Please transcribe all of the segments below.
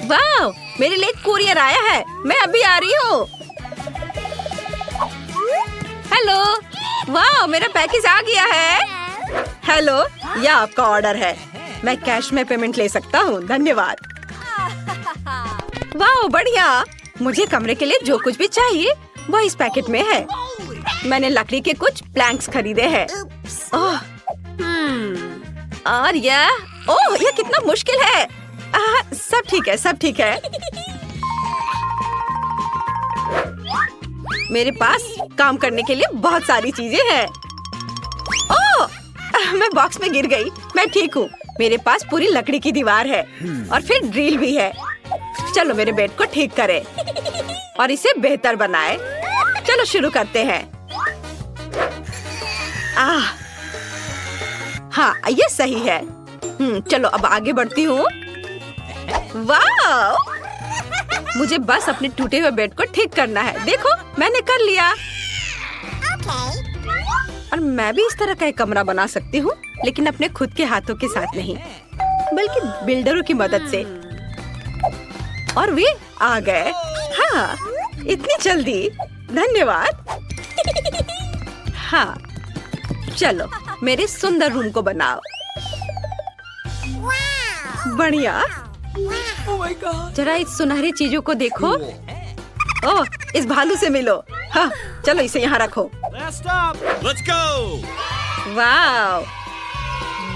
वाह, मेरे लिए कुरियर आया है। मैं अभी आ रही हूँ। हेलो, वाह, मेरा पैकेज आ गया है। हेलो, यह आपका ऑर्डर है। मैं कैश में पेमेंट ले सकता हूँ, धन्यवाद। वाह, बढ़िया। मुझे कमरे के लिए जो कुछ भी चाहिए वह इस पैकेट में है। मैंने लकड़ी के कुछ प्लैंक्स खरीदे हैं। और यह कितना मुश्किल है। सब ठीक है, सब ठीक है। मेरे पास काम करने के लिए बहुत सारी चीजें हैं। मैं बॉक्स में गिर गई। मैं ठीक हूँ। मेरे पास पूरी लकड़ी की दीवार है और फिर ड्रिल भी है। चलो मेरे बेड को ठीक करें और इसे बेहतर बनाए। चलो शुरू करते हैं। हाँ, ये सही है। चलो अब आगे बढ़ती हूँ। वाह! मुझे बस अपने टूटे हुए बेड को ठीक करना है। देखो, मैंने कर लिया। और मैं भी इस तरह का एक कमरा बना सकती हूँ, लेकिन अपने खुद के हाथों के साथ नहीं, बल्कि बिल्डरों की मदद से। और वे आ गए। हाँ, इतनी जल्दी, धन्यवाद। हाँ, चलो मेरे सुंदर रूम को बनाओ। बढ़िया। जरा इस सुनहरी चीजों को देखो। ओह, इस भालू से मिलो। हाँ, चलो इसे यहाँ रखो। Let's go! वाव!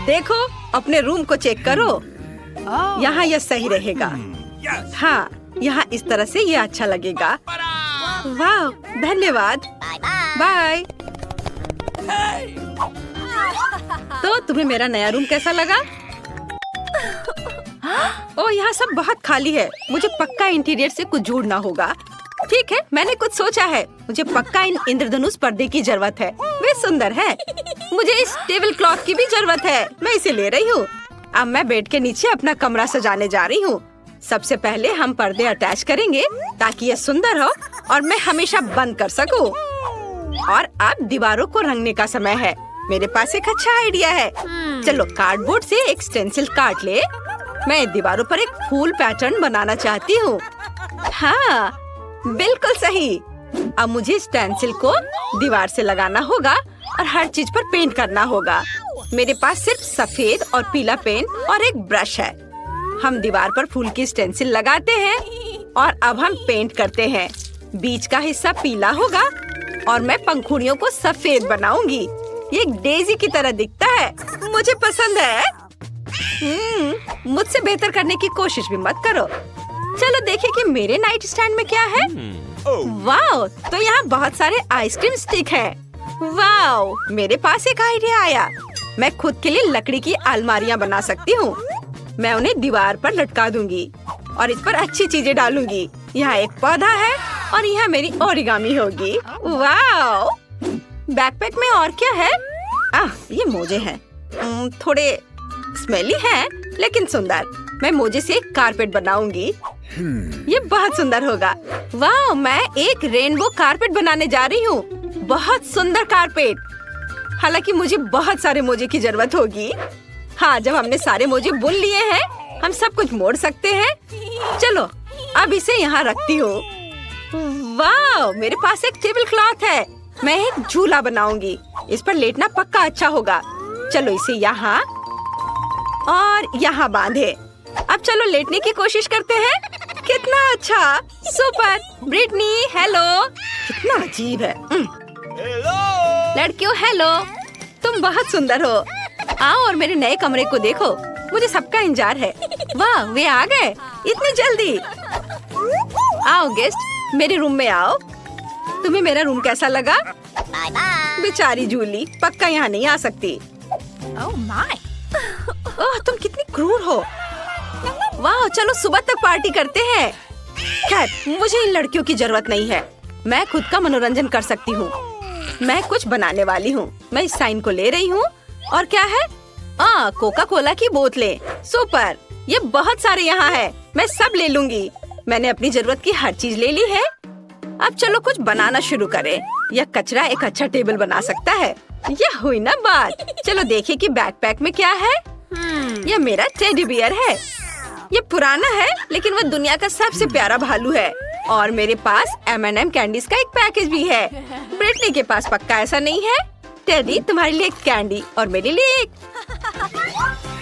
देखो, अपने रूम को चेक करो। यहाँ यह सही रहेगा। हाँ, यहाँ इस तरह से यह अच्छा लगेगा। वाव! धन्यवाद। बाय। तो तुम्हें मेरा नया रूम कैसा लगा? ओह, यहाँ सब बहुत खाली है। मुझे पक्का इंटीरियर से कुछ जोड़ना होगा। ठीक है, मैंने कुछ सोचा है। मुझे पक्का इन इंद्रधनुष पर्दे की जरूरत है। वे सुंदर है। मुझे इस टेबल क्लॉथ की भी जरूरत है। मैं इसे ले रही हूँ। अब मैं बेड के नीचे अपना कमरा सजाने जा रही हूँ। सबसे पहले हम पर्दे अटैच करेंगे ताकि यह सुंदर हो और मैं हमेशा बंद कर सकूँ। और अब दीवारों को रंगने का समय है। मेरे पास एक अच्छा आइडिया है। चलो कार्डबोर्ड से एक स्टेंसिल काट ले। मैं दीवारों पर एक फूल पैटर्न बनाना चाहती हूँ। हाँ, बिल्कुल सही। अब मुझे स्टेंसिल को दीवार से लगाना होगा और हर चीज पर पेंट करना होगा। मेरे पास सिर्फ सफेद और पीला पेन और एक ब्रश है। हम दीवार पर फूल की स्टेंसिल लगाते हैं और अब हम पेंट करते हैं। बीच का हिस्सा पीला होगा और मैं पंखुड़ियों को सफेद बनाऊंगी। ये एक डेजी की तरह दिखता है। मुझे पसंद है। मुझसे बेहतर करने की कोशिश भी मत करो। चलो देखें कि मेरे नाइट स्टैंड में क्या है। वाओ, तो यहाँ बहुत सारे आइसक्रीम स्टिक हैं। वाओ, मेरे पास एक आइडिया आया। मैं खुद के लिए लकड़ी की अलमारियाँ बना सकती हूँ। मैं उन्हें दीवार पर लटका दूंगी और इस पर अच्छी चीजें डालूंगी। यहाँ एक पौधा है और यहाँ मेरी ओरिगामी होगी। वाओ! बैकपैक में और क्या है? ये मोजे हैं। थोड़े स्मेली हैं, लेकिन सुंदर। मैं मोजे से एक कारपेट बनाऊंगी। ये बहुत सुंदर होगा। वाह, मैं एक रेनबो कारपेट बनाने जा रही हूँ। बहुत सुंदर कारपेट। हालांकि मुझे बहुत सारे मोजे की जरूरत होगी। हाँ, जब हमने सारे मोजे बुन लिए हैं, हम सब कुछ मोड़ सकते हैं। चलो, अब इसे यहाँ रखती हूँ। वाह, मेरे पास एक टेबल क्लॉथ है। मैं एक झूला बनाऊंगी। इस पर लेटना पक्का अच्छा होगा। चलो इसे यहाँ और यहाँ बांधे। अब चलो लेटने की कोशिश करते हैं। कितना अच्छा, सुपर। Britney, hello. कितना अजीब है। लड़कियों, हेलो। तुम बहुत सुंदर हो। आओ और मेरे नए कमरे को देखो। मुझे सबका इंतजार है। वाह, वे आ गए इतनी जल्दी। आओ गेस्ट, मेरे रूम में आओ। तुम्हें मेरा रूम कैसा लगा? बेचारी जूली पक्का यहाँ नहीं आ सकती। ओह, तुम कितनी क्रूर हो। वाह, चलो सुबह तक पार्टी करते हैं। खैर, मुझे इन लड़कियों की जरूरत नहीं है। मैं खुद का मनोरंजन कर सकती हूँ। मैं कुछ बनाने वाली हूँ। मैं इस साइन को ले रही हूँ। और क्या है? कोका कोला की बोतलें। सुपर, ये बहुत सारे यहाँ है। मैं सब ले लूंगी। मैंने अपनी जरूरत की हर चीज ले ली है। अब चलो कुछ बनाना शुरू करें। यह कचरा एक अच्छा टेबल बना सकता है। यह हुई ना बात। चलो देखें कि बैकपैक में क्या है। यह मेरा टेडी बियर है। ये पुराना है लेकिन वह दुनिया का सबसे प्यारा भालू है। और मेरे पास M&M कैंडीज का एक पैकेज भी है। ब्रिटनी के पास पक्का ऐसा नहीं है। टेडी, तुम्हारे लिए एक कैंडी और मेरे लिए एक।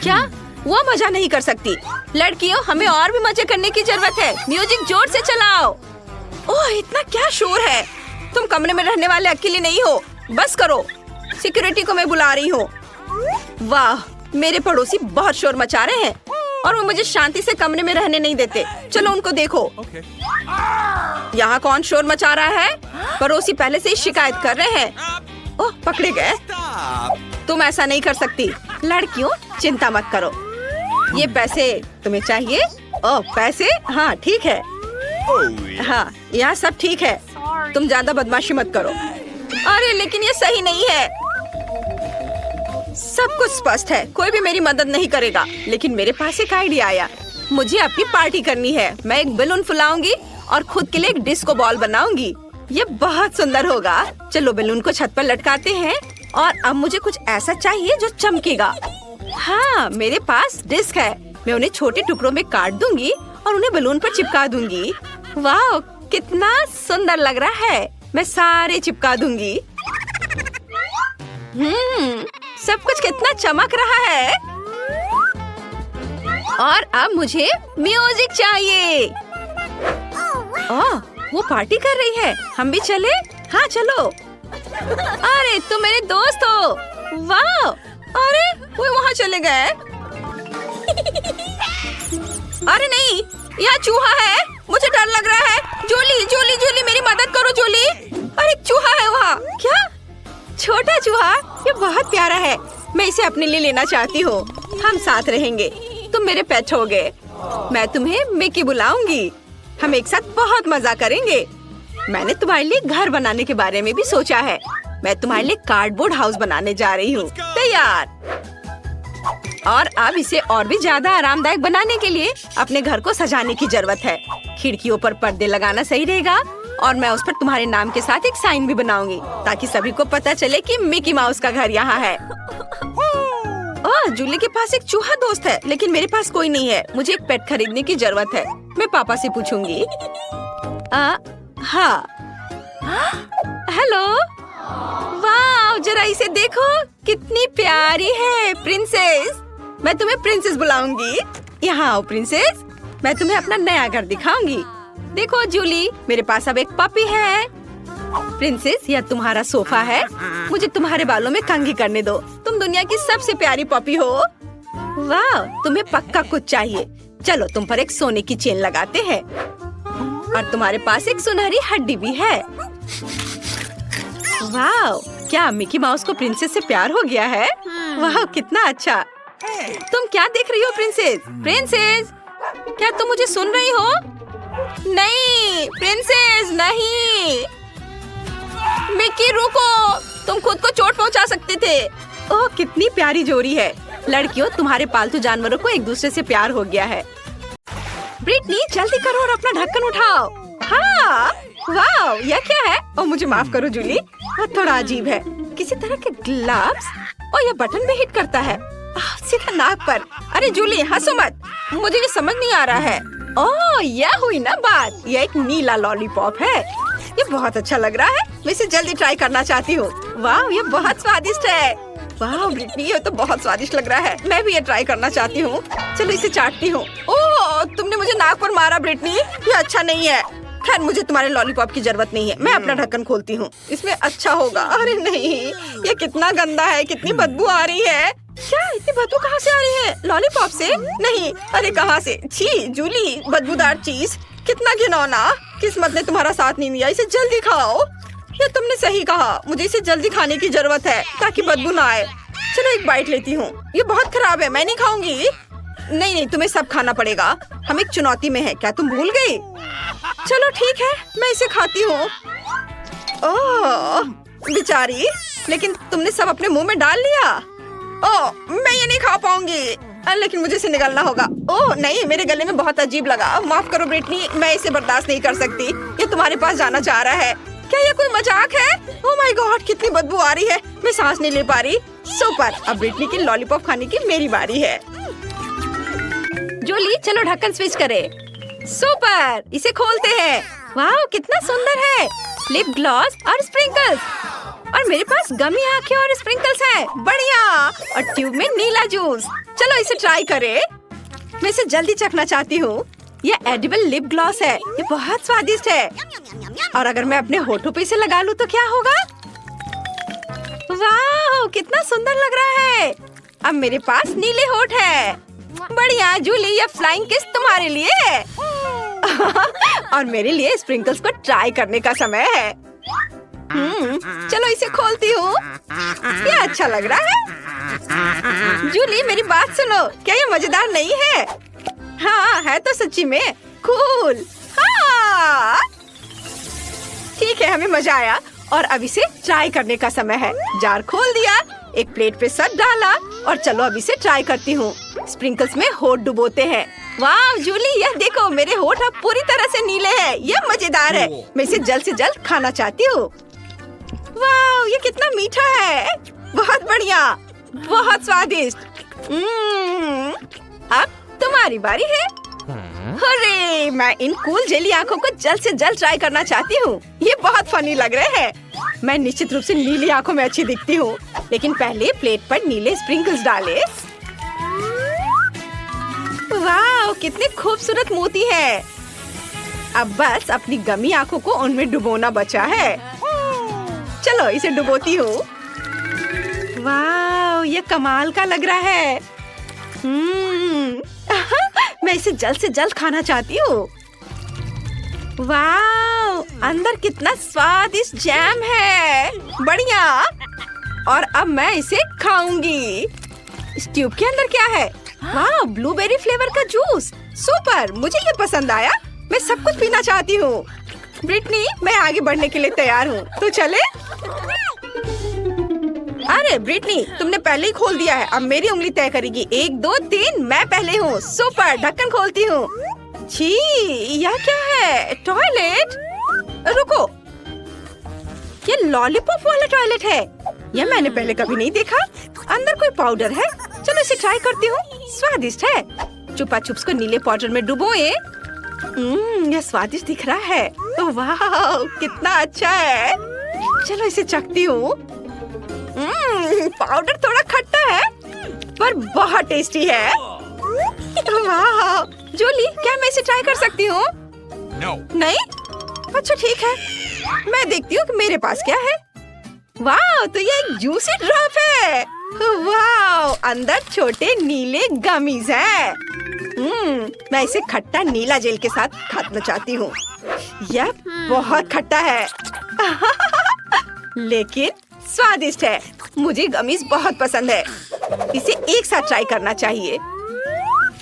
क्या? वो मजा नहीं कर सकती। लड़कियों, हमें और भी मजे करने की जरूरत है। म्यूजिक जोर से चलाओ। ओह, इतना क्या शोर है। तुम कमरे में रहने वाले अकेले नहीं हो। बस करो। सिक्योरिटी को मैं बुला रही हूँ। वाह, मेरे पड़ोसी बहुत शोर मचा रहे हैं और वो मुझे शांति से कमरे में रहने नहीं देते। चलो उनको देखो। यहाँ कौन शोर मचा रहा है? पड़ोसी पहले से ही शिकायत कर रहे हैं। ओह, पकड़े गए। तुम ऐसा नहीं कर सकती। लड़कियों, चिंता मत करो। ये पैसे तुम्हें चाहिए? ओह, पैसे? हाँ, ठीक है। हाँ, यहाँ सब ठीक है। तुम ज्यादा बदमाशी मत करो। अरे लेकिन ये सही नहीं है। सब कुछ स्पष्ट है। कोई भी मेरी मदद नहीं करेगा। लेकिन मेरे पास एक आइडिया आया। मुझे अपनी पार्टी करनी है। मैं एक बैलून फुलाऊंगी और खुद के लिए एक डिस्को बॉल बनाऊंगी। ये बहुत सुंदर होगा। चलो बैलून को छत पर लटकाते हैं। और अब मुझे कुछ ऐसा चाहिए जो चमकेगा। हाँ, मेरे पास डिस्क है। मैं उन्हें छोटे टुकड़ों में काट दूंगी और उन्हें बैलून पर चिपका दूंगी। वाह, कितना सुंदर लग रहा है। मैं सारे चिपका दूंगी। सब कुछ कितना चमक रहा है। और अब मुझे म्यूजिक चाहिए। ओह, वो पार्टी कर रही है। हम भी चले? हाँ, चलो। अरे तुम मेरे दोस्त हो। वाह, अरे वो वहाँ चले गए। अरे नहीं, यहाँ चूहा है। मुझे डर लग रहा है। जूली, जूली, जूली, मेरी मदद करो जूली। अरे चूहा है वहाँ। क्या? छोटा चूहा? ये बहुत प्यारा है। मैं इसे अपने लिए लेना चाहती हूँ। हम साथ रहेंगे। तुम मेरे पेट हो गए। मैं तुम्हें मिकी बुलाऊंगी। हम एक साथ बहुत मजा करेंगे। मैंने तुम्हारे लिए घर बनाने के बारे में भी सोचा है। मैं तुम्हारे लिए कार्डबोर्ड हाउस बनाने जा रही हूँ। तैयार? और अब इसे और भी ज्यादा आरामदायक बनाने के लिए अपने घर को सजाने की जरूरत है। खिड़कियों पर पर्दे लगाना सही रहेगा और मैं उस पर तुम्हारे नाम के साथ एक साइन भी बनाऊंगी ताकि सभी को पता चले कि मिकी माउस का घर यहाँ है। ओह, जूली के पास एक चूहा दोस्त है लेकिन मेरे पास कोई नहीं है। मुझे एक पेट खरीदने की जरूरत है। मैं पापा से पूछूंगी। हाँ। हेलो। वाह, जरा इसे देखो, कितनी प्यारी है। प्रिंसेस। मैं तुम्हें प्रिंसेस बुलाऊंगी। यहाँ आओ प्रिंसेस। मैं तुम्हें अपना नया घर दिखाऊंगी। देखो जूली, मेरे पास अब एक पपी है। प्रिंसेस, यह तुम्हारा सोफा है। मुझे तुम्हारे बालों में कंघी करने दो। तुम दुनिया की सबसे प्यारी पपी हो। वाह, तुम्हें पक्का कुछ चाहिए। चलो तुम पर एक सोने की चेन लगाते हैं। और तुम्हारे पास एक सुनहरी हड्डी भी है। वाह, क्या मिकी माउस को प्रिंसेस से प्यार हो गया है? वाह, कितना अच्छा। तुम क्या देख रही हो प्रिंसेस? प्रिंसेस, क्या तुम मुझे सुन रही हो? नहीं प्रिंसेस, नहीं। मिकी रुको, तुम खुद को चोट पहुंचा सकते थे। ओह, कितनी प्यारी जोड़ी है। लड़कियों, तुम्हारे पालतू जानवरों को एक दूसरे से प्यार हो गया है। ब्रिटनी, जल्दी करो और अपना ढक्कन उठाओ। हाँ, वाह, यह क्या है? ओह, मुझे माफ करो जूली, यह थोड़ा अजीब है। किसी तरह के ग्लव्स और यह बटन भी हिट करता है। सीधा नाक पर। अरे जूली, हंसो मत, मुझे ये समझ नहीं आ रहा है। ओह, यह हुई ना बात। यह एक नीला लॉलीपॉप है। ये बहुत अच्छा लग रहा है। मैं इसे जल्दी ट्राई करना चाहती हूँ। वाह, ये बहुत स्वादिष्ट है। वाह ब्रिटनी, ये तो बहुत स्वादिष्ट लग रहा है। मैं भी ये ट्राई करना चाहती हूँ। चलो इसे चाटती हूँ। ओह, तुमने मुझे नाक पर मारा ब्रिटनी, ये अच्छा नहीं है। खैर, मुझे तुम्हारे लॉलीपॉप की जरूरत नहीं है। मैं अपना ढक्कन खोलती हूँ, इसमें अच्छा होगा। अरे नहीं, ये कितना गंदा है। कितनी बदबू आ रही है। क्या इतनी बदबू कहाँ से आ रही है? लॉलीपॉप से? नहीं, अरे कहाँ से? छी जूली, बदबूदार चीज, कितना घिनौना। किस्मत ने तुम्हारा साथ नहीं दिया। इसे जल्दी खाओ। ये तुमने सही कहा, मुझे इसे जल्दी खाने की जरूरत है ताकि बदबू ना आए। चलो एक बाइट लेती हूँ। ये बहुत खराब है, मैं नहीं खाऊंगी। नहीं नहीं, तुम्हें सब खाना पड़ेगा। हम एक चुनौती में हैं, क्या तुम भूल गई? चलो ठीक है, मैं इसे खाती हूँ। ओह बेचारी, लेकिन तुमने सब अपने मुंह में डाल लिया। ओह, मैं ये नहीं खा पाऊंगी। लेकिन मुझे इसे निगलना होगा। ओह नहीं, मेरे गले में बहुत अजीब लगा। माफ करो ब्रिटनी, मैं इसे बर्दाश्त नहीं कर सकती। ये तुम्हारे पास जाना चाह रहा है। क्या ये कोई मजाक है? ओह माय गॉड, कितनी बदबू आ रही है। मैं सांस नहीं ले पा रही। सुपर, अब ब्रिटनी की लॉलीपॉप खाने की मेरी बारी है। जूली चलो ढक्कन स्विच करे। सुपर, इसे खोलते हैं। वाह कितना सुंदर है, लिप ग्लॉस और स्प्रिंकल्स, और मेरे पास गमी आंखें और स्प्रिंकल्स है। बढ़िया, और ट्यूब में नीला जूस। चलो इसे ट्राई करें। मैं इसे जल्दी चखना चाहती हूँ। ये एडिबल लिप ग्लॉस है, ये बहुत स्वादिष्ट है। और अगर मैं अपने होठों पे इसे लगा लूँ तो क्या होगा? वाह कितना सुंदर लग रहा है। अब मेरे पास नीले होठ है। बढ़िया जूली, ये फ्लाइंग किस तुम्हारे लिए है। और मेरे लिए स्प्रिंकल्स को ट्राई करने का समय है। चलो इसे खोलती हूँ। ये अच्छा लग रहा है। जूली मेरी बात सुनो, क्या ये मजेदार नहीं है? हाँ है तो सच्ची में कूल। हाँ ठीक है, हमें मजा आया और अब इसे ट्राई करने का समय है। जार खोल दिया, एक प्लेट पे सर डाला और चलो अब इसे ट्राई करती हूँ। स्प्रिंकल्स में होठ डुबोते हैं। वाह जूली, यह देखो मेरे होठ अब पूरी तरह से नीले हैं। यह मजेदार है। मैं इसे जल्द से जल्द खाना चाहती हूँ। वाह ये कितना मीठा है। बहुत बढ़िया, बहुत स्वादिष्ट। अब तुम्हारी बारी है। अरे मैं इन कूल जेली आंखों को जल्द से जल्द ट्राई करना चाहती हूँ। ये बहुत फनी लग रहे हैं। मैं निश्चित रूप से नीली आंखों में अच्छी दिखती हूँ, लेकिन पहले प्लेट पर नीले स्प्रिंकल्स डाले। वाह कितने खूबसूरत मोती है। अब बस अपनी गमी आंखों को उनमें डुबोना बचा है। चलो इसे डुबोती हूँ। वाह ये कमाल का लग रहा है। मैं इसे जल्द से जल्द खाना चाहती हूँ। वाह अंदर कितना स्वादिष्ट जैम है। बढ़िया, और अब मैं इसे खाऊंगी। इस ट्यूब के अंदर क्या है? वाह ब्लूबेरी फ्लेवर का जूस। सुपर, मुझे ये पसंद आया। मैं सब कुछ पीना चाहती हूँ। ब्रिटनी मैं आगे बढ़ने के लिए तैयार हूँ, तो चले? अरे ब्रिटनी तुमने पहले ही खोल दिया है, अब मेरी उंगली तय करेगी। 1 2 3 मैं पहले हूँ। सुपर, ढक्कन खोलती हूँ। छी यह क्या है? टॉयलेट? रुको, ये लॉलीपॉप वाला टॉयलेट है। यह मैंने पहले कभी नहीं देखा। अंदर कोई पाउडर है। चलो इसे ट्राई करती हूँ। स्वादिष्ट है। चुपा चुप्स को नीले पाउडर में डुबोए। यह स्वादिष्ट दिख रहा है। वाह कितना अच्छा है। चलो इसे चखती हूँ। पाउडर थोड़ा खट्टा है पर बहुत टेस्टी है। वाह जूली, क्या मैं इसे ट्राई कर सकती हूँ? नहीं? अच्छा ठीक है, मैं देखती हूँ कि मेरे पास क्या है। वाह तो ये एक जूसी ड्रॉप है। वाह अंदर छोटे नीले गमीज हैं। मैं इसे खट्टा नीला जेल के साथ खाना चाहती हूँ। यह बहुत खट्टा है लेकिन स्वादिष्ट है। मुझे गमीज बहुत पसंद है। इसे एक साथ ट्राई करना चाहिए।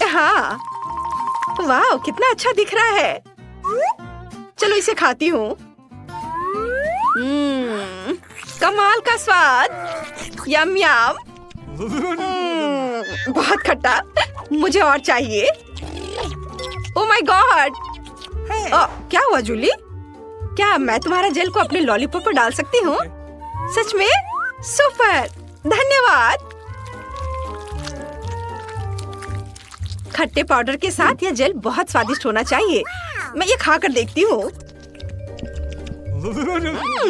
हाँ वाह कितना अच्छा दिख रहा है। चलो इसे खाती हूँ। कमाल का स्वाद। यम यम। बहुत खट्टा, मुझे और चाहिए। Oh my God. क्या हुआ जूली? क्या मैं तुम्हारा जेल को अपने लॉलीपॉप पर डाल सकती हूँ? सच में? सुपर, धन्यवाद। खट्टे पाउडर के साथ यह जेल बहुत स्वादिष्ट होना चाहिए। मैं ये खाकर देखती हूँ।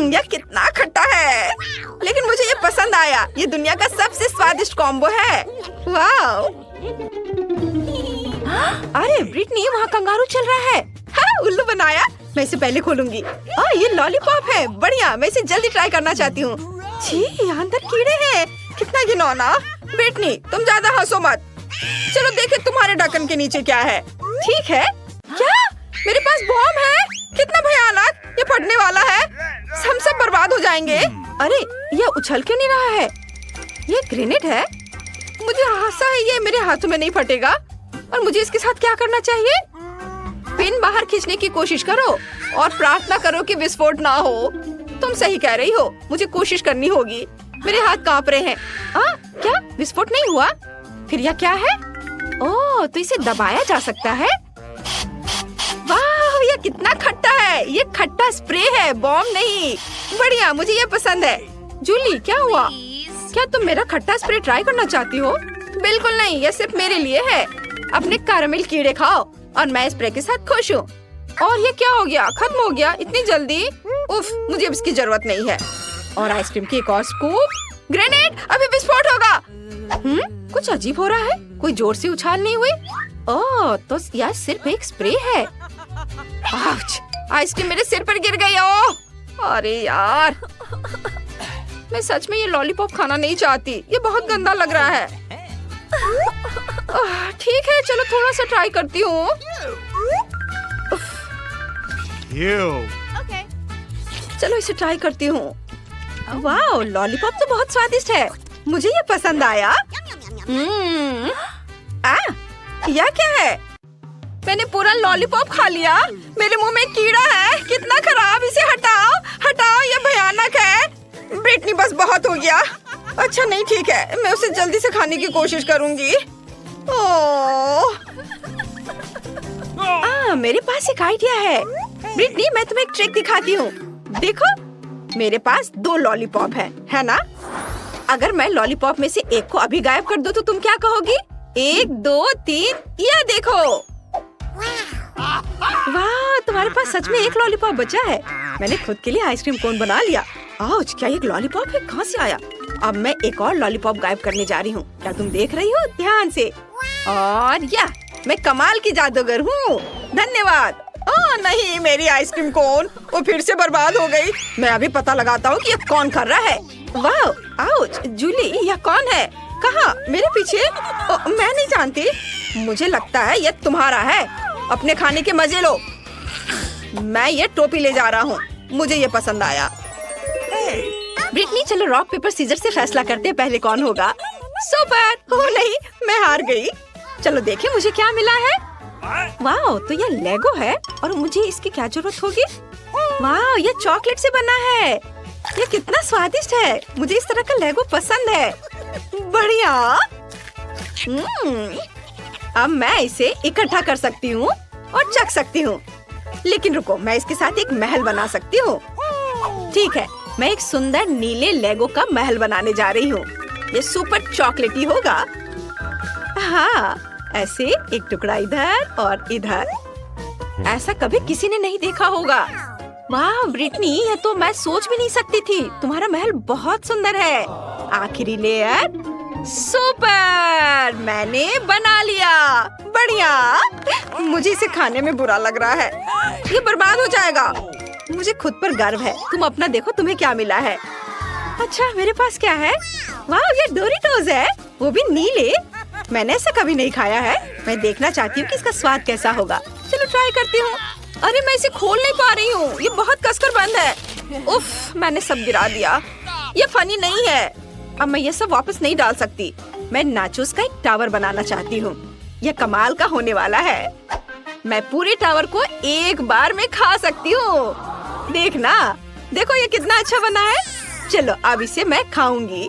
यह कितना खट्टा है, लेकिन मुझे ये पसंद आया। ये दुनिया का सबसे स्वादिष्ट कॉम्बो है। वाह! अरे ब्रिटनी, वहाँ कंगारू चल रहा है। हाँ, उल्लू बनाया। मैं इसे पहले खोलूंगी। ये लॉलीपॉप है। बढ़िया, मैं इसे जल्दी ट्राई करना चाहती हूँ। छी, अंदर कीड़े हैं। कितना घिनौना। ब्रिटनी, तुम ज्यादा हंसो मत। चलो देखे तुम्हारे ढक्कन के नीचे क्या है। ठीक है। क्या मेरे पास बॉम्ब है? कितना भयानक। ये फटने वाला है। हम सब बर्बाद हो जाएंगे। अरे ये उछल क्यों नहीं रहा है? ये ग्रेनेड है। मुझे आशा है ये मेरे हाथों में नहीं फटेगा। और मुझे इसके साथ क्या करना चाहिए? पिन बाहर खींचने की कोशिश करो और प्रार्थना करो कि विस्फोट ना हो। तुम सही कह रही हो, मुझे कोशिश करनी होगी। मेरे हाथ कांप रहे हैं। क्या विस्फोट नहीं हुआ? फिर यह क्या है? ओह, तो इसे दबाया जा सकता है। वाह, यह कितना खट्टा है। ये खट्टा स्प्रे है, बॉम्ब नहीं। बढ़िया, मुझे ये पसंद है। जूली, क्या हुआ? क्या तुम मेरा खट्टा स्प्रे ट्राई करना चाहती हो? बिल्कुल नहीं, यह सिर्फ मेरे लिए है। अपने कैरामल कीड़े खाओ और मैं स्प्रे के साथ खुश हूँ। और ये क्या हो गया? खत्म हो गया इतनी जल्दी? उफ, मुझे अब इसकी जरूरत नहीं है। और आइसक्रीम की एक और स्कूप। ग्रेनेड, अभी विस्फोट होगा। कुछ अजीब हो रहा है। कोई जोर से उछाल नहीं हुई। ओह, तो यह सिर्फ एक स्प्रे है। आउच, आइसक्रीम मेरे सिर पर गिर गई। ओह, अरे यार, मैं सच में ये लॉलीपॉप खाना नहीं चाहती। ये बहुत गंदा लग रहा है। ठीक है, चलो थोड़ा सा ट्राई करती हूँ। Okay. चलो इसे ट्राई करती हूँ। वाह, लॉलीपॉप तो बहुत स्वादिष्ट है। मुझे ये पसंद आया। यह क्या है? मैंने पूरा लॉलीपॉप खा लिया। मेरे मुंह में कीड़ा है। कितना खराब, इसे हटाओ हटाओ, ये भयानक है। ब्रिटनी, बस बहुत हो गया। अच्छा नहीं, ठीक है, मैं उसे जल्दी से खाने की कोशिश करूंगी। ओह, मेरे पास एक आइडिया है। ब्रिटनी, मैं तुम्हें एक ट्रिक दिखाती हूँ। देखो, मेरे पास 2 लॉलीपॉप है ना? अगर मैं लॉलीपॉप में से एक को अभी गायब कर दूँ तो तुम क्या कहोगी? 1 2 3, यह देखो। वाह, तुम्हारे पास सच में एक लॉलीपॉप बचा है। मैंने खुद के लिए आइसक्रीम कोन बना लिया। आउच, क्या एक लॉलीपॉप है? कहाँ से आया? अब मैं एक और लॉलीपॉप गायब करने जा रही हूँ। क्या तुम देख रही हो? ध्यान से। और यह, मैं कमाल की जादूगर हूँ। धन्यवाद। ओह नहीं, मेरी आइसक्रीम कोन वो फिर से बर्बाद हो गई। मैं अभी पता लगाता हूँ कि ये कौन कर रहा है। वाह, आउच, जूली, यह कौन है? कहाँ? मेरे पीछे? मैं नहीं जानती। मुझे लगता है ये तुम्हारा है। अपने खाने के मजे लो। मैं ये टोपी ले जा रहा हूँ। मुझे ये पसंद आया। ब्रिटनी, चलो रॉक पेपर सीजर से फैसला करते हैं पहले कौन होगा। सुपर। ओह नहीं, मैं हार गई। चलो देखें मुझे क्या मिला है। वाह, तो ये लेगो है और मुझे इसकी क्या जरूरत होगी? वाह, ये चॉकलेट से बना है। ये कितना स्वादिष्ट है। मुझे इस तरह का लेगो पसंद है। बढ़िया। अब मैं इसे इकट्ठा कर सकती हूँ और चख सकती हूँ। लेकिन रुको, मैं इसके साथ एक महल बना सकती हूँ। ठीक है, मैं एक सुंदर नीले लेगो का महल बनाने जा रही हूँ। ये सुपर चॉकलेटी होगा। हाँ, ऐसे एक टुकड़ा इधर और इधर। ऐसा कभी किसी ने नहीं देखा होगा। वाह ब्रिटनी, ये तो मैं सोच भी नहीं सकती थी। तुम्हारा महल बहुत सुंदर है। आखिरी लेयर। सुपर, मैंने बना लिया। बढ़िया। मुझे इसे खाने में बुरा लग रहा है। ये बर्बाद हो जाएगा। मुझे खुद पर गर्व है। तुम अपना देखो, तुम्हें क्या मिला है। अच्छा, मेरे पास क्या है? वाह, ये डोरिटोज है, वो भी नीले। मैंने ऐसा कभी नहीं खाया है। मैं देखना चाहती हूँ कि इसका स्वाद कैसा होगा। चलो ट्राई करती हूँ। अरे, मैं इसे खोल नहीं पा रही हूँ। ये बहुत कसकर बंद है। उफ, मैंने सब गिरा दिया। ये फनी नहीं है। अब मैं ये सब वापस नहीं डाल सकती। मैं नाचोस का एक टावर बनाना चाहती हूँ। यह कमाल का होने वाला है। मैं पूरे टावर को एक बार में खा सकती हूँ। देखना, देखो ये कितना अच्छा बना है। चलो अब इसे मैं खाऊंगी।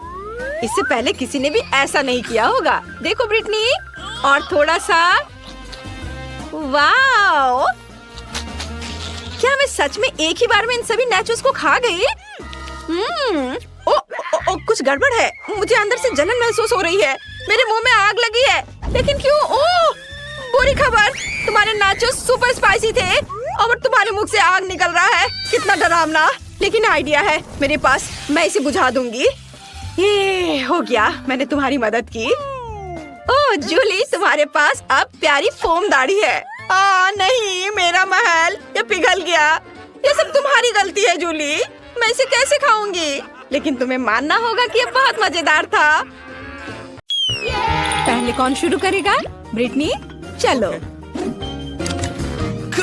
इससे पहले किसी ने भी ऐसा नहीं किया होगा। देखो ब्रिटनी, और थोड़ा सा। वाओ, क्या मैं सच में एक ही बार में इन सभी नाचोस को खा गई? कुछ गड़बड़ है। मुझे अंदर से जलन महसूस हो रही है। मेरे मुंह में आग लगी है। लेकिन क्यों? ओह, बुरी खबर, तुम्हारे नाचोस सुपर स्पाइसी थे और तुम्हारे मुख से आग निकल रहा है। कितना डरावना। लेकिन आइडिया है मेरे पास, मैं इसे बुझा दूंगी। ये हो गया, मैंने तुम्हारी मदद की। ओह जूली, तुम्हारे पास अब प्यारी फोम दाढ़ी है। नहीं, मेरा महल ये पिघल गया। ये सब तुम्हारी गलती है जूली। मैं इसे कैसे खाऊंगी? लेकिन तुम्हें मानना होगा कि ये बहुत मजेदार था। पहले कौन शुरू करेगा? ब्रिटनी, चलो।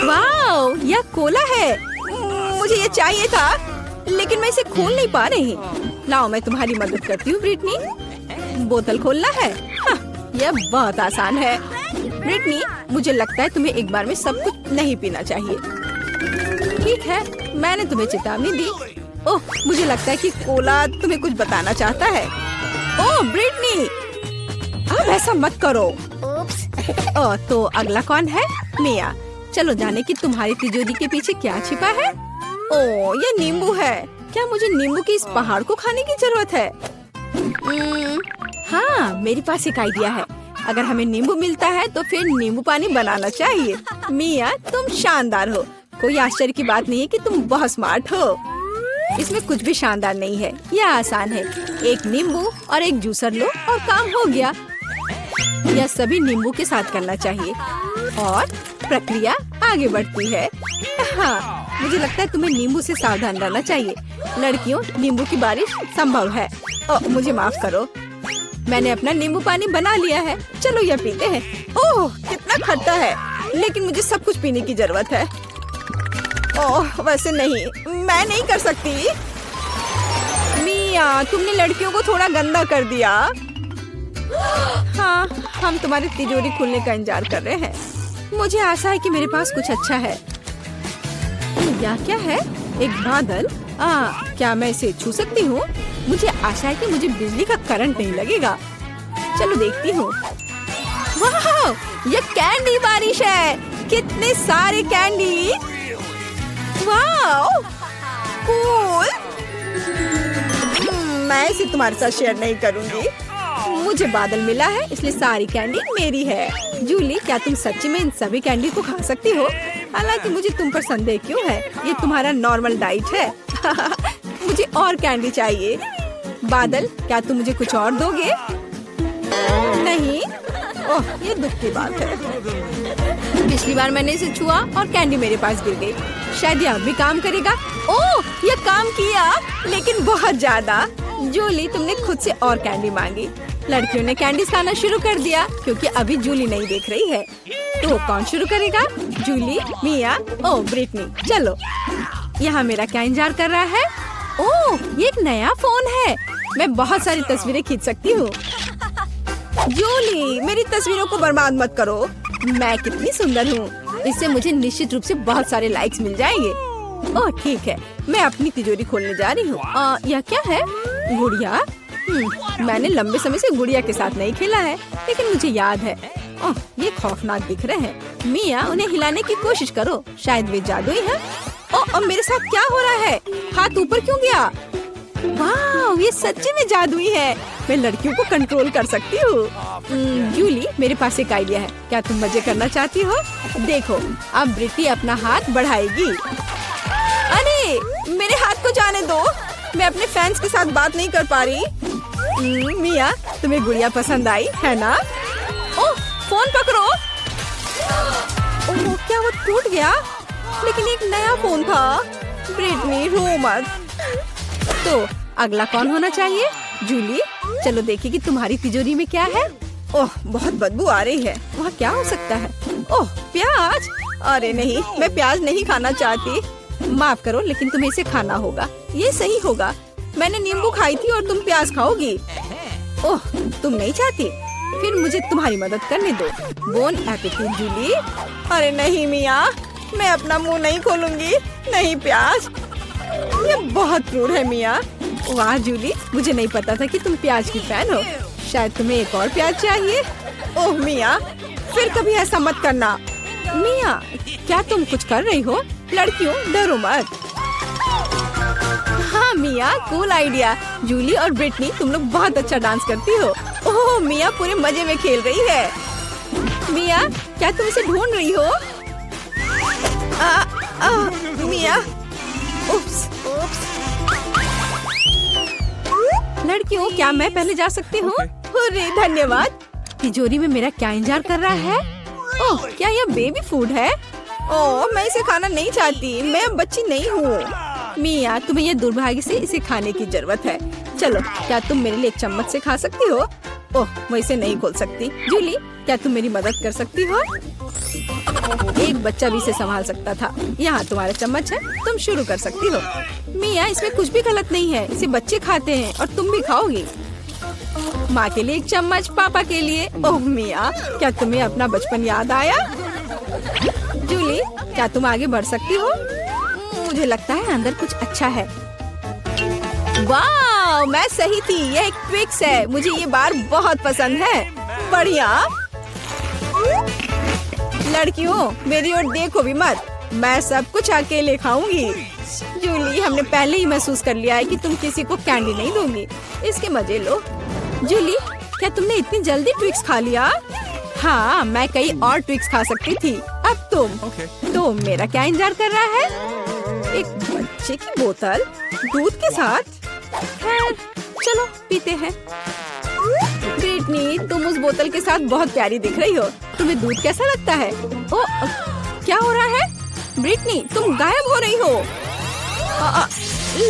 वाओ, यह कोला है। मुझे ये चाहिए था, लेकिन मैं इसे खोल नहीं पा रही। लाओ, मैं तुम्हारी मदद करती हूँ ब्रिटनी। बोतल खोलना है। यह बहुत आसान है। ब्रिटनी, मुझे लगता है तुम्हें एक बार में सब कुछ नहीं पीना चाहिए। ठीक है, मैंने तुम्हें चेतावनी दी। ओह, मुझे लगता है कि कोला तुम्हें कुछ बताना चाहता है। ओह ब्रिटनी, अब ऐसा मत करो। ओह, तो अगला कौन है? मिया। चलो जाने कि तुम्हारी तिजोरी के पीछे क्या छिपा है। ओह, ये नींबू है। क्या मुझे नींबू की इस पहाड़ को खाने की जरूरत है? हाँ, मेरे पास एक आइडिया है। अगर हमें नींबू मिलता है तो फिर नींबू पानी बनाना चाहिए। मिया, तुम शानदार हो। कोई आश्चर्य की बात नहीं है कि तुम बहुत स्मार्ट हो। इसमें कुछ भी शानदार नहीं है, यह आसान है। एक नींबू और एक जूसर लो और काम हो गया। यह सभी नींबू के साथ करना चाहिए और प्रक्रिया आगे बढ़ती है। हाँ, मुझे लगता है तुम्हें नींबू से सावधान रहना चाहिए। लड़कियों, नींबू की बारिश संभव है। मुझे माफ करो, मैंने अपना नींबू पानी बना लिया है। चलो यह पीते हैं। ओह, कितना खट्टा है, लेकिन मुझे सब कुछ पीने की जरूरत है। ओह, वैसे नहीं, मैं नहीं कर सकती। मिया, तुमने लड़कियों को थोड़ा गंदा कर दिया। हाँ, हम तुम्हारी तिजोरी खुलने का इंतजार कर रहे हैं। मुझे आशा है कि मेरे पास कुछ अच्छा है। यह क्या है? एक बादल? क्या मैं इसे छू सकती हूँ? मुझे आशा है कि मुझे बिजली का करंट नहीं लगेगा। चलो देखती हूँ। वाह, ये कैंडी बारिश है। कितने सारे कैंडी। वाह, कूल। मैं इसे तुम्हारे साथ शेयर नहीं करूँगी। मुझे बादल मिला है, इसलिए सारी कैंडी मेरी है। जूली, क्या तुम सच्ची में इन सभी कैंडी को खा सकती हो? हालांकि मुझे तुम पर संदेह क्यों है? ये तुम्हारा नॉर्मल डाइट है। मुझे और कैंडी चाहिए। बादल, क्या तुम मुझे कुछ और दोगे? नहीं। ओह, ये दुख की बात है। पिछली बार मैंने इसे छुआ और कैंडी मेरे पास गिर गई। शायद यह भी काम करेगा। ओह, ये काम किया, लेकिन बहुत ज्यादा। जूली, तुमने खुद से और कैंडी मांगी। लड़कियों ने कैंडी खाना शुरू कर दिया क्योंकि अभी जूली नहीं देख रही है। तो कौन शुरू करेगा? जूली, मिया, ओह ब्रिटनी। चलो, यहाँ मेरा क्या इंतजार कर रहा है? ओह, ये एक नया फोन है। मैं बहुत सारी तस्वीरें खींच सकती हूँ। जूली, मेरी तस्वीरों को बर्बाद मत करो। मैं कितनी सुंदर हूँ। इससे मुझे निश्चित रूप से बहुत सारे लाइक्स मिल जाएंगे। ओह ठीक है, मैं अपनी तिजोरी खोलने जा रही हूँ। यह क्या है? गुड़िया? मैंने लंबे समय से गुड़िया के साथ नहीं खेला है, लेकिन मुझे याद है। ओह, ये खौफनाक दिख रहे हैं। मिया, उन्हें हिलाने की कोशिश करो, शायद वे जादुई हैं। ओह, मेरे साथ क्या हो रहा है? हाथ ऊपर क्यों गया? वाह, ये सच्ची में जादुई है। मैं लड़कियों को कंट्रोल कर सकती हूँ। जूली, मेरे पास एक आइडिया है। क्या तुम मजे करना चाहती हो? देखो, अब ब्रिटी अपना हाथ बढ़ाएगी। अरे, मेरे हाथ को जाने दो। मैं अपने फैंस के साथ बात नहीं कर पा रही। मिया, तुम्हें गुड़िया पसंद आई है ना? ओह, फोन पकड़ो। ओह, क्या वो टूट गया? लेकिन एक नया फोन था। ब्रिटनी, रो मत। तो अगला कौन होना चाहिए? जूली, चलो देखिए कि तुम्हारी तिजोरी में क्या है। ओह, बहुत बदबू आ रही है। वहाँ क्या हो सकता है? ओह, प्याज। अरे नहीं, मैं प्याज नहीं खाना चाहती। माफ करो, लेकिन तुम्हें इसे खाना होगा। ये सही होगा। मैंने नींबू खाई थी और तुम प्याज खाओगी। ओह, तुम नहीं चाहती? फिर मुझे तुम्हारी मदद करने दो। Bon appetit Julie. अरे नहीं मिया, मैं अपना मुंह नहीं खोलूंगी। नहीं प्याज, ये बहुत क्रूर है मिया। वाह जूली, मुझे नहीं पता था कि तुम प्याज की फैन हो। शायद तुम्हें एक और प्याज चाहिए। ओह मिया, फिर कभी ऐसा मत करना। मिया, क्या तुम कुछ कर रही हो? लड़कियों, डरो मत। हाँ मिया, कूल आइडिया। जूली और ब्रिटनी, तुम लोग बहुत अच्छा डांस करती हो। ओह, मिया पूरे मजे में खेल रही है। मिया, क्या तुम इसे ढूंढ रही हो? मिया, उप्स, उप्स। लड़कियों, क्या मैं पहले जा सकती हूँ? अरे धन्यवाद। तिजोरी में मेरा क्या इंतजार कर रहा है? ओह, क्या यह बेबी फूड है? ओह, मैं इसे खाना नहीं चाहती। मैं अब बच्ची नहीं हूँ। मिया, तुम्हें ये दुर्भाग्य से इसे खाने की जरूरत है। चलो, क्या तुम मेरे लिए एक चम्मच से खा सकती हो? ओह, मैं इसे नहीं खोल सकती। जूली, क्या तुम मेरी मदद कर सकती हो? एक बच्चा भी इसे संभाल सकता था। यहाँ तुम्हारा चम्मच है, तुम शुरू कर सकती हो। मिया, इसमें कुछ भी गलत नहीं है। इसे बच्चे खाते हैं और तुम भी खाओगी। माँ के लिए एक चम्मच, पापा के लिए। ओह मिया, क्या तुम्हें अपना बचपन याद आया? जूली, क्या तुम आगे बढ़ सकती हो? मुझे लगता है अंदर कुछ अच्छा है। वाह, मैं सही थी। यह एक ट्विक्स है। मुझे ये बार बहुत पसंद है। बढ़िया। लड़कियों, मेरी ओर देखो भी मत। मैं सब कुछ अकेले खाऊंगी। जूली, हमने पहले ही महसूस कर लिया है कि तुम किसी को कैंडी नहीं दोगी। इसके मजे लो। जूली, क्या तुमने इतनी जल्दी ट्विक्स खा लिया? हाँ, मैं कई और ट्विक्स खा सकती थी। अब तुम तो मेरा क्या इंतजार कर रहा है? एक बच्चे की बोतल दूध के साथ? खैर, चलो पीते हैं। ब्रिटनी, तुम उस बोतल के साथ बहुत प्यारी दिख रही हो। तुम्हें दूध कैसा लगता है? ओ, क्या हो रहा है? ब्रिटनी, तुम गायब हो रही हो।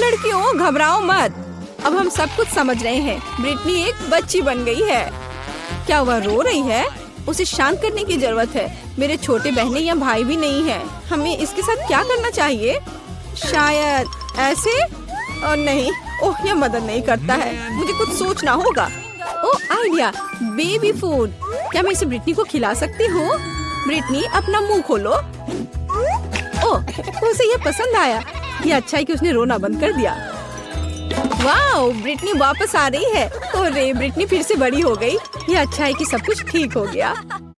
लड़कियों, घबराओ मत। अब हम सब कुछ समझ रहे हैं। ब्रिटनी एक बच्ची बन गई है। क्या वह रो रही है? उसे शांत करने की जरूरत है। मेरे छोटे बहनें या भाई भी नहीं हैं। हमें इसके साथ क्या करना चाहिए? शायद ऐसे? और नहीं, ओह, यह मदद नहीं करता है। मुझे कुछ सोचना होगा। ओह, आइडिया, बेबी फूड। क्या मैं इसे ब्रिटनी को खिला सकती हूँ? ब्रिटनी, अपना मुंह खोलो। ओह, उसे यह पसंद आया। ये अच्छा है कि उसने रोना बंद कर दिया। वाओ, ब्रिटनी वापस आ रही है। ओह रे, ब्रिटनी फिर से बड़ी हो गई। ये अच्छा है कि सब कुछ ठीक हो गया।